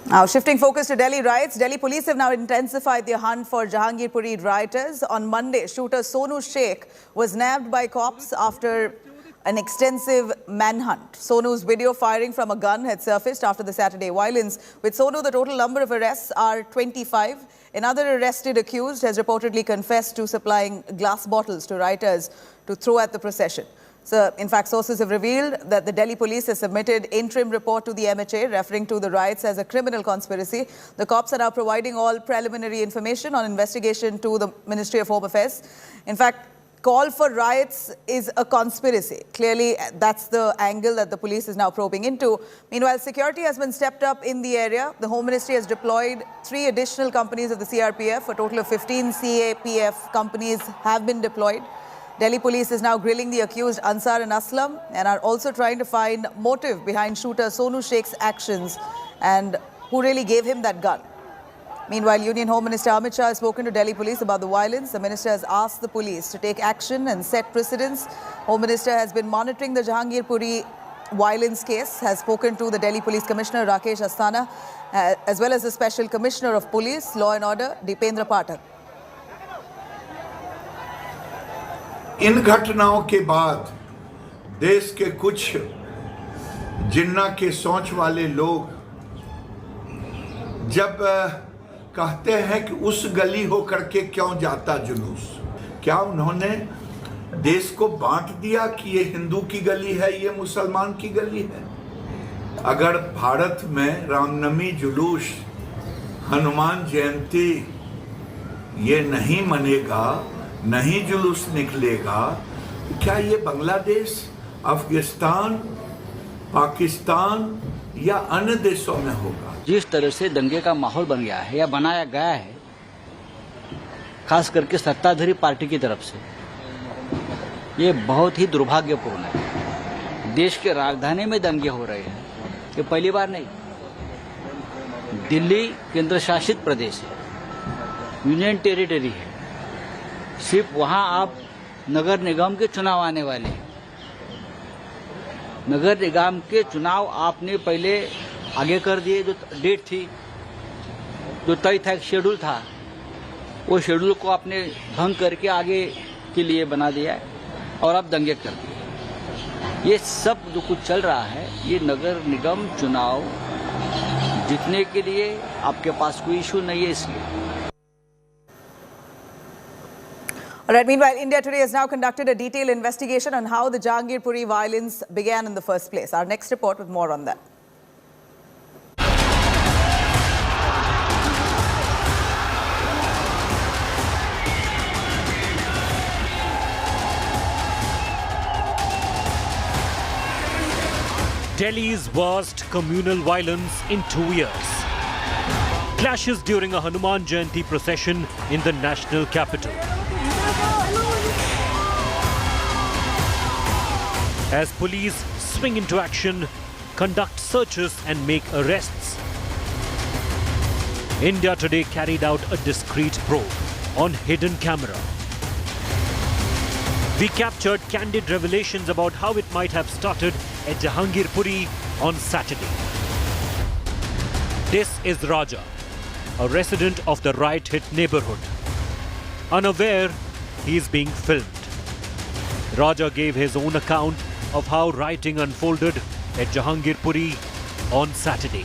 Now, shifting focus to Delhi riots, Delhi police have now intensified their hunt for Jahangirpuri rioters. On Monday, shooter Sonu Sheikh was nabbed by cops after an extensive manhunt. Sonu's video firing from a gun had surfaced after the Saturday violence. With Sonu, the total number of arrests are 25. Another arrested accused has reportedly confessed to supplying glass bottles to rioters to throw at the procession. So, in fact, sources have revealed that the Delhi police has submitted interim report to the MHA referring to the riots as a criminal conspiracy. The cops are now providing all preliminary information on investigation to the Ministry of Home Affairs. In fact, call for riots is a conspiracy. Clearly, that's the angle that the police is now probing into. Meanwhile, security has been stepped up in the area. The Home Ministry has deployed 3 additional companies of the CRPF. A total of 15 CAPF companies have been deployed. Delhi police is now grilling the accused Ansar and Aslam and are also trying to find motive behind shooter Sonu Sheikh's actions and who really gave him that gun. Meanwhile, Union Home Minister Amit Shah has spoken to Delhi police about the violence. The minister has asked the police to take action and set precedents. Home Minister has been monitoring the Jahangirpuri violence case, has spoken to the Delhi Police Commissioner Rakesh Asthana, as well as the Special Commissioner of Police, Law and Order, Dipendra Pathak. इन घटनाओं के बाद देश के कुछ जिन्ना के सोच वाले लोग जब कहते हैं कि उस गली होकर के क्यों जाता जुलूस, क्या उन्होंने देश को बांट दिया कि ये हिंदू की गली है, ये मुसलमान की गली है? अगर भारत में रामनवमी जुलूस, हनुमान जयंती ये नहीं मनेगा, नहीं जुलूस निकलेगा, क्या ये बांग्लादेश, अफगानिस्तान, पाकिस्तान या अन्य देशों में होगा? जिस तरह से दंगे का माहौल बन गया है या बनाया गया है, खास करके सत्ताधारी पार्टी की तरफ से, ये बहुत ही दुर्भाग्यपूर्ण है। देश के राजधानी में दंगे हो रहे हैं, ये पहली बार नहीं। दिल्ली केंद्र शासित प्रदेश है, यूनियन टेरिटरी है। सिर्फ वहां आप नगर निगम के चुनाव आने वाले हैं। नगर निगम के चुनाव आपने पहले आगे कर दिए, जो डेट थी, जो तय था, एक शेड्यूल था, वो शेड्यूल को आपने भंग करके आगे के लिए बना दिया है और आप दंगे कर दिए। ये सब जो कुछ चल रहा है, ये नगर निगम चुनाव जीतने के लिए आपके पास कोई इशू नहीं है, इसलिए। All right, meanwhile, India today has now conducted a detailed investigation on how the Jahangirpuri violence began in the first place. Our next report with more on that. Delhi's worst communal violence in 2 years. Clashes during a Hanuman Jayanti procession in the national capital. As police swing into action, conduct searches and make arrests. India today carried out a discreet probe on hidden camera. We captured candid revelations about how it might have started at Jahangirpuri on Saturday. This is Raja, a resident of the riot-hit neighborhood. Unaware, he is being filmed. Raja gave his own account of how rioting unfolded at Jahangirpuri on Saturday.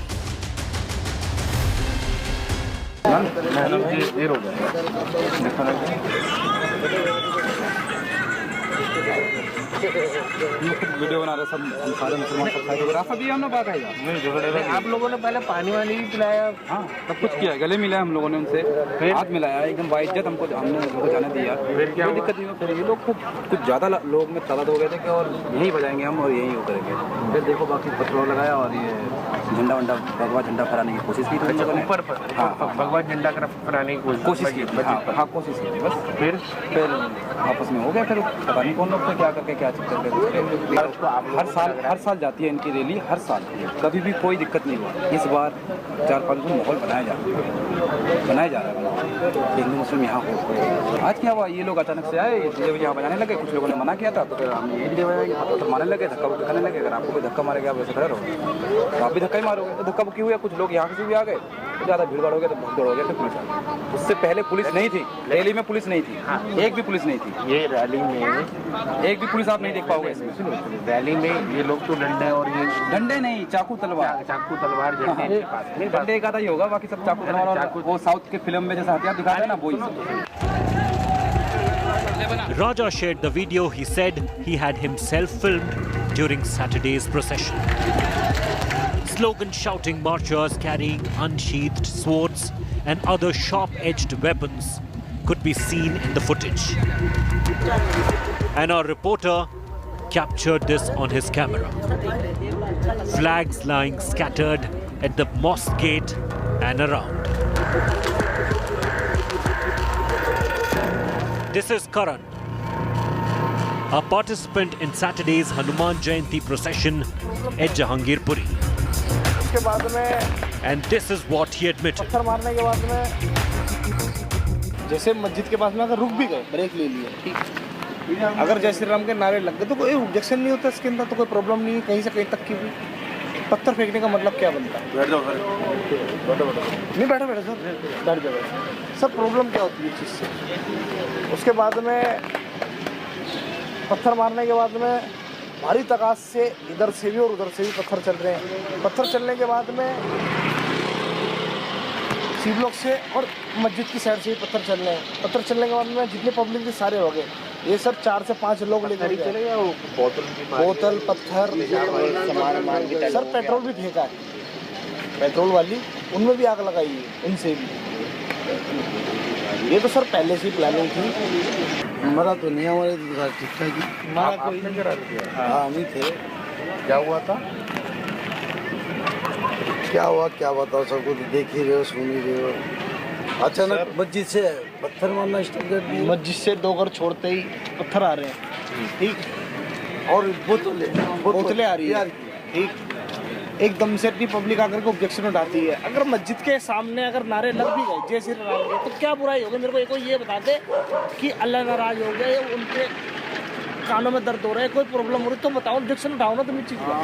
Video बना रहे सब सारे मुसलमान सब photographer भी हमने बात आएगा नहीं, आप लोगों ने पहले पानी वानी भी पिलाया, हाँ सब कुछ किया, गले मिलाया हम लोगों ने उनसे, हाथ मिलाया, एकदम बाइज्जत हमने उनको जाने दिया। फिर क्या दिक्कत नहीं, फिर ये लोग कुछ ज़्यादा लोग में तादाद हो गए थे कि और यहीं बजाएंगे हम और यहीं वो करेंगे। फिर देखो बाकी पेट्रोल लगाया और ये झंडा वंडा भगवा झंडा फहराने की कोशिश की थी लोगों ने, हाँ भगवा झंडा फहराने की कोशिश की, हाँ कोशिश की थी बस। फिर आपस में हो गया, फिर पता नहीं कौन लोग थे, क्या करके क्या चक्कर थे। हर साल जाती है इनकी रैली, हर साल, कभी भी कोई दिक्कत नहीं हुआ। इस बार 4-5 दिन माहौल बनाया जा रहा है हिंदू मुस्लिम यहाँ हो। आज क्या हुआ, ये लोग अचानक से आए, यहाँ बजाने लगे, कुछ लोगों ने मना किया था, तो फिर हम ये डीजे बजाएंगे, पत्थर मारने लगे, धक्का दिखाने लगे। अगर आपको भी धक्का मारेगा, आप वैसे खड़े रहोगे तो आप भी धक्का ही मारोगे। तो धक्का क्यों हुआ, कुछ लोग यहाँ से भी आ गए, ज़्यादा भीड़ भाड़ हो गया तो भगदड़ हो गया, तो पुलिस आ गई। उससे पहले पुलिस नहीं थी, रैली में पुलिस नहीं थी, एक भी पुलिस नहीं थी। ये रैली में एक भी पुलिस आप नहीं देख पाओगे इसमें। रैली में ये लोग तो डंडे और ये डंडे नहीं, चाकू तलवार झंडे के पास में डंडे का ही होगा, बाकी सब चाकू तलवार और वो साउथ के फिल्म में जैसा हथियार दिखाते हैं ना, वही सब। Raja shared the video. He said he had himself filmed during Saturday's procession. Slogan shouting marchers carrying unsheathed swords and other sharp-edged weapons could be seen in the footage. And our reporter captured this on his camera. Flags lying scattered at the mosque gate and around. This is Karan, a participant in Saturday's Hanuman Jayanti procession at Jahangirpuri. उसके बाद में And this is what he admitted. पत्थर मारने के बाद में जैसे मस्जिद के पास में अगर रुक भी गए, ब्रेक ले लिए, ठीक, अगर जय श्री राम के नारे लग गए तो कोई ऑब्जेक्शन नहीं होता इसके अंदर, तो कोई प्रॉब्लम नहीं है कहीं से कहीं तक की भी। पत्थर फेंकने का मतलब क्या बनता है? बैठ जाओ नहीं, बैठो सर, बैठ जाओ सर। प्रॉब्लम क्या होती है इस चीज़ से? उसके बाद में पत्थर मारने के बाद में भारी तकाज से इधर से भी और उधर से भी पत्थर चल रहे हैं। पत्थर चलने के बाद में सी ब्लॉक से और मस्जिद की साइड से भी पत्थर चल रहे हैं। पत्थर चलने के बाद में जितने पब्लिक के सारे हो गए, ये सब 4 से 5 लोग लेकर चले गए। बोतल पत्थर सर, पेट्रोल भी फेंका है, पेट्रोल वाली उनमें भी आग लगाई है, उनसे भी। ये तो सर पहले से ही प्लानिंग थी। हमारा तो नहीं, हमारे ठीक ठाक ही। आपने करा दिया? हाँ, हम ही थे। क्या हुआ था? क्या बताओ, सबको तो देख ही रहे हो, सुन ही रहे हो। अचानक मस्जिद से पत्थर मारना स्टार्ट कर दिया। मस्जिद से 2 घर छोड़ते ही पत्थर आ रहे हैं, ठीक, और बोतलें आ रही है, ठीक। एकदम से इतनी पब्लिक आकर के ऑब्जेक्शन उठाती है। अगर मस्जिद के सामने अगर नारे लग भी गए जय श्री राम के, तो क्या बुराई होगी? मेरे को ये बता दे कि अल्लाह नाराज हो गया या उनके कानों में दर्द हो रहा है, कोई प्रॉब्लम हो रही, तो बताओ, ऑब्जेक्शन उठाओ ना तुम इस चीज़ का।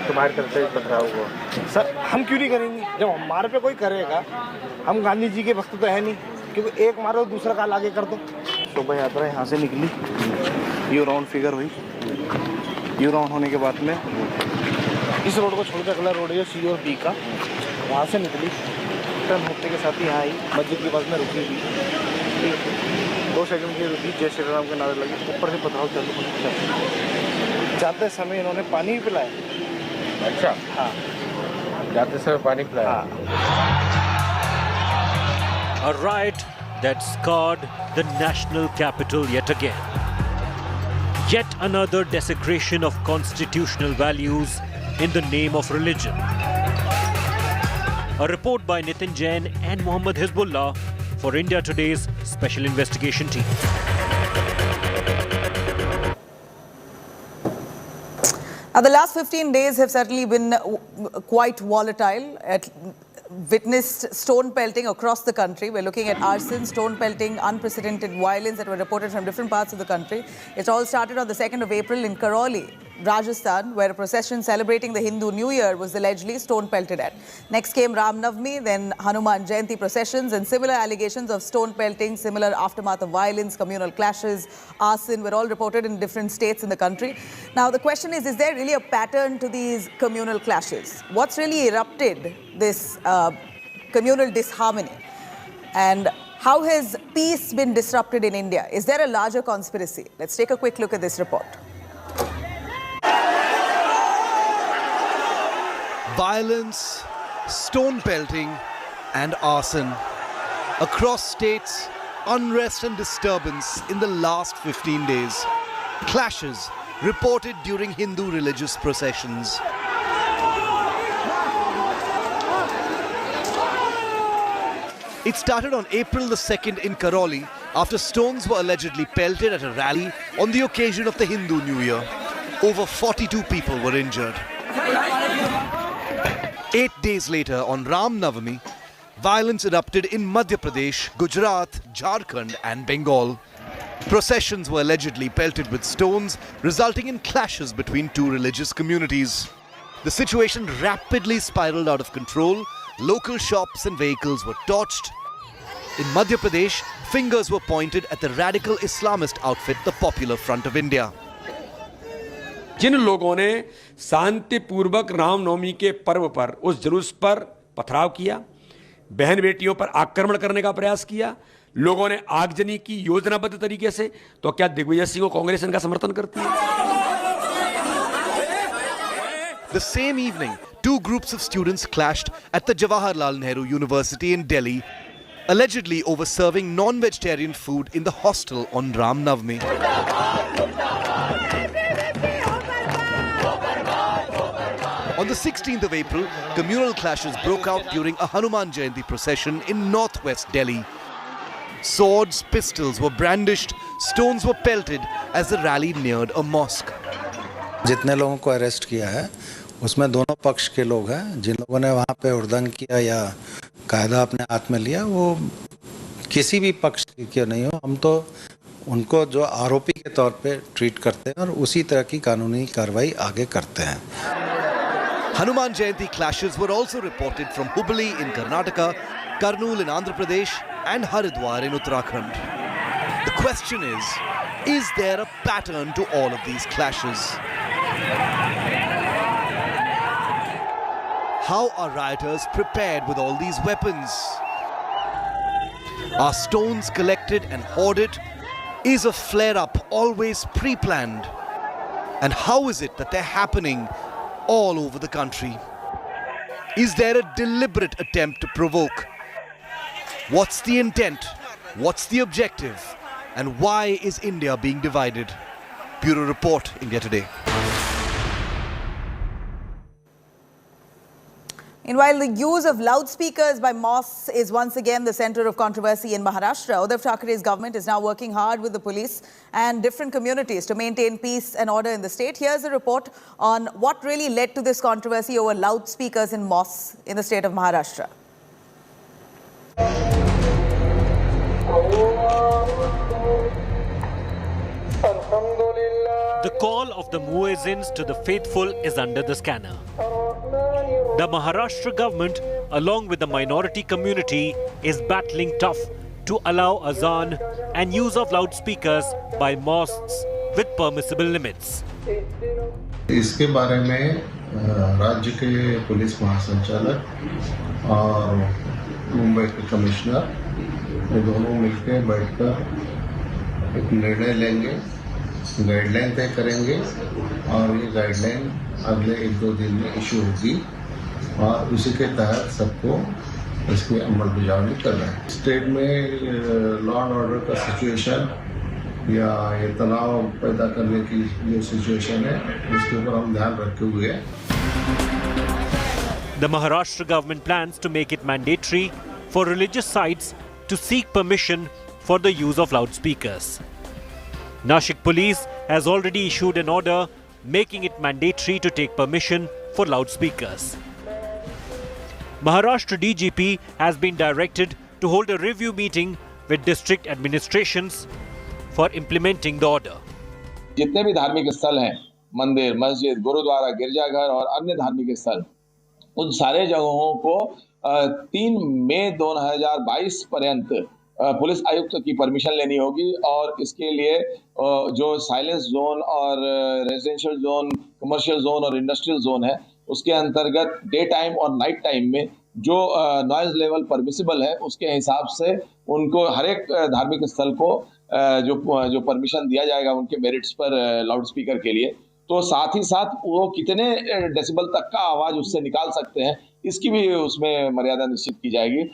तुम्हारे करते पथराव हुआ सर, हम क्यों नहीं करेंगे? जब हमारे पे कोई करेगा, हम गांधी जी के वक्त तो है नहीं, क्योंकि एक मारो दूसरा काल आगे कर दो। शोभा यात्रा यहाँ से निकली, यू राउंड फिगर हुई, यू राउंड होने के बाद में इस रोड को छोड़ के अगला रोड है सी और बी का, वहाँ से निकली, टर्न होते के साथ ही यहाँ आई, मस्जिद के पास में रुकी हुई, 2 सेकंड की रुकी, जय श्री राम के नारे लगे, ऊपर से पथराव चालू होने। जाते समय इन्होंने पानी भी पिलाया। अच्छा, हाँ, जाते समय पानी पिलाया। A riot that scarred the national capital yet again. Yet another desecration of constitutional values in the name of religion. A report by Nitin Jain and Mohammad Hizbullah for India Today's Special Investigation Team. Now, the last 15 days have certainly been quite volatile. Witnessed stone pelting across the country. We're looking at arson, stone pelting, unprecedented violence that were reported from different parts of the country. It all started on the 2nd of April in Karoli, Rajasthan, where a procession celebrating the Hindu New Year was allegedly stone pelted at. Next came Ram Navami, then Hanuman Jayanti processions, and similar allegations of stone pelting, similar aftermath of violence, communal clashes, arson were all reported in different states in the country. Now, the question is there really a pattern to these communal clashes? What's really erupted this communal disharmony? And how has peace been disrupted in India? Is there a larger conspiracy? Let's take a quick look at this report. Violence, stone pelting, and arson. Across states, unrest and disturbance in the last 15 days. Clashes reported during Hindu religious processions. It started on April the 2nd in Karoli after stones were allegedly pelted at a rally on the occasion of the Hindu New Year. Over 42 people were injured. 8 days later, on Ram Navami, violence erupted in Madhya Pradesh, Gujarat, Jharkhand and Bengal. Processions were allegedly pelted with stones, resulting in clashes between two religious communities. The situation rapidly spiraled out of control. Local shops and vehicles were torched. In Madhya Pradesh, fingers were pointed at the radical Islamist outfit, the Popular Front of India. जिन लोगों ने शांतिपूर्वक रामनवमी के पर्व पर उस जुलूस पर पथराव किया, बहन बेटियों पर आक्रमण करने का प्रयास किया, लोगों ने आगजनी की योजनाबद्ध तरीके से, तो क्या दिग्विजय सिंह को कांग्रेस इनका समर्थन करती है? The same evening, two groups of students clashed at the Jawaharlal Nehru University in Delhi, allegedly over serving non-vegetarian food in the hostel on Ram Navami. On the 16th of April, communal clashes broke out during a Hanuman Jayanti procession in northwest Delhi. Swords, pistols were brandished, stones were pelted as the rally neared a mosque. जितने लोगों को arrest किया है उसमें दोनों पक्ष के लोग हैं. जिन लोगों ने वहाँ पे हुड़दंग किया या कायदा अपने हाथ में लिया वो किसी भी पक्ष के नहीं हो. हम तो उनको जो आरोपी के तौर पे ट्रीट करते हैं और उसी तरह की कानूनी कार्रवाई आगे करते हैं. Hanuman Jayanti clashes were also reported from Hubli in Karnataka, Kurnool in Andhra Pradesh and Haridwar in Uttarakhand. The question is there a pattern to all of these clashes? How are rioters prepared with all these weapons? Are stones collected and hoarded? Is a flare-up always pre-planned? And how is it that they're happening all over the country? Is there a deliberate attempt to provoke? What's the intent? What's the objective? And why is India being divided? Bureau Report, India Today. Meanwhile, the use of loudspeakers by mosques is once again the centre of controversy in Maharashtra. Uddhav Thackeray's government is now working hard with the police and different communities to maintain peace and order in the state. Here's a report on what really led to this controversy over loudspeakers in mosques in the state of Maharashtra. The call of the muezzins to the faithful is under the scanner. The Maharashtra government, along with the minority community, is battling tough to allow azan and use of loudspeakers by mosques with permissible limits. इसके बारे में राज्य के police महासंचालक और मुंबई के commissioner ये दोनों मिलकर बैठकर एक निर्णय लेंगे, गाइडलाइन तय करेंगे और ये गाइडलाइन अगले 1-2 दिन में इशू होगी और उसी के तहत सबको इसकी अमल बजावनी करना है. स्टेट में लॉ एंड ऑर्डर का सिचुएशन या ये तनाव पैदा करने की जो सिचुएशन है उसके ऊपर हम ध्यान रखे हुए हैं. The Maharashtra government plans to make it mandatory for religious sites to seek permission for the use of loudspeakers. Nashik police has already issued an order making it mandatory to take permission for loudspeakers. Maharashtra DGP has been directed to hold a review meeting with district administrations for implementing the order. जितने भी धार्मिक स्थल हैं, मंदिर, मस्जिद, गुरुद्वारा, गिरजाघर और अन्य धार्मिक स्थल, उन सारे जगहों को 3 मई 2022 पर्यंत पुलिस आयुक्त की परमिशन लेनी होगी और इसके लिए जो साइलेंस जोन और रेजिडेंशियल जोन, कमर्शियल जोन और इंडस्ट्रियल जोन है उसके अंतर्गत डे टाइम और नाइट टाइम में जो नॉइज लेवल परमिसिबल है उसके हिसाब से उनको हर एक धार्मिक स्थल को जो परमिशन दिया जाएगा उनके मेरिट्स पर लाउड स्पीकर के लिए, तो साथ ही साथ वो कितने डेसिबल तक का आवाज उससे निकाल सकते हैं इसकी भी उसमें मर्यादा निश्चित की जाएगी.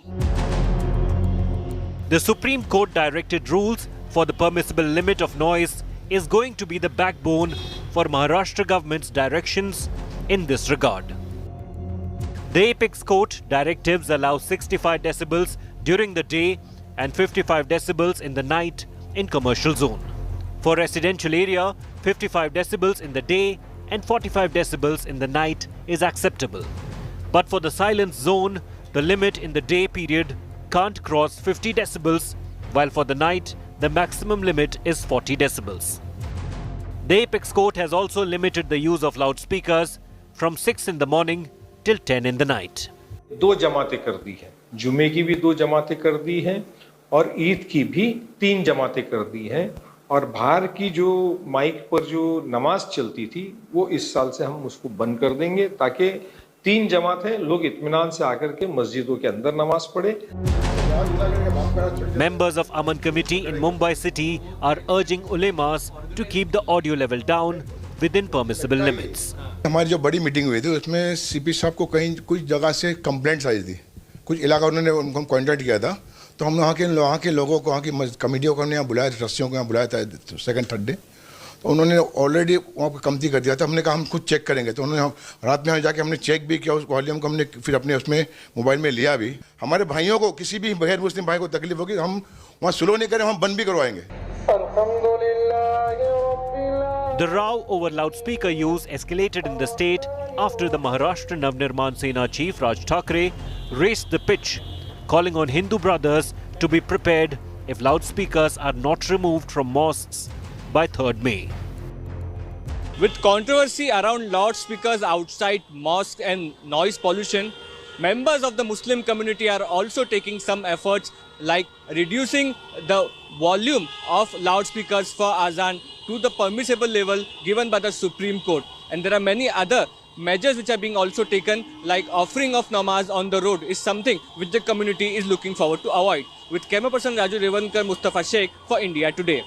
The Supreme Court directed rules for the permissible limit of noise is going to be the backbone for Maharashtra government's directions in this regard. The Apex Court directives allow 65 decibels during the day and 55 decibels in the night in commercial zone. For residential area, 55 decibels in the day and 45 decibels in the night is acceptable. But for the silence zone, the limit in the day period can't cross 50 decibels, while for the night, the maximum limit is 40 decibels. The Apex Court has also limited the use of loudspeakers from 6 in the morning till 10 in the night. 2 जमातें कर दी हैं, जुमे की भी 2 जमातें कर दी हैं और ईद की भी 3 जमातें कर दी हैं और बाहर की जो माइक पर जो नमाज चलती थी वो इस साल से हम उसको बंद कर देंगे ताकि 3 जमातें लोग इत्मीनान से आकर के मस्जिदों के अंदर नमाज पढ़े। Members of Aman Committee in Mumbai City are urging ulemas to keep the audio level down within permissible limits. हमारी जो बड़ी मीटिंग हुई थी उसमें सीपी साहब को कहीं कुछ जगह से कंप्लेंट्स आई थी, कुछ इलाका उन्होंने उनको कॉन्टैक्ट किया था, तो हम वहाँ के लोगों को, वहाँ की कमेटियों को यहाँ बुलाया, ट्रस्टियों को यहाँ बुलाया था सेकंड थर्ड डे, तो उन्होंने ऑलरेडी वहाँ पर कमती कर दिया था। हमने कहा हम खुद चेक करेंगे, तो उन्होंने रात में जाके हमने चेक भी किया, उस वॉल्यूम को हमने फिर अपने उसमें मोबाइल में लिया भी। हमारे भाइयों को, किसी भी गैर मुस्लिम भाई को तकलीफ होगी हम वहाँ स्लो नहीं करें, हम बंद भी करवाएंगे। The row over loudspeaker use escalated in the state after the Maharashtra Navnirman Sena chief Raj Thackeray raised the pitch, calling on Hindu brothers to be prepared if loudspeakers are not removed from mosques by 3rd May. With controversy around loudspeakers outside mosques and noise pollution, members of the Muslim community are also taking some efforts like reducing the volume of loudspeakers for azan to the permissible level given by the Supreme Court. And there are many other measures which are being also taken, like offering of namaz on the road is something which the community is looking forward to avoid. With camera person Raju Revankar, Mustafa Sheikh for India Today.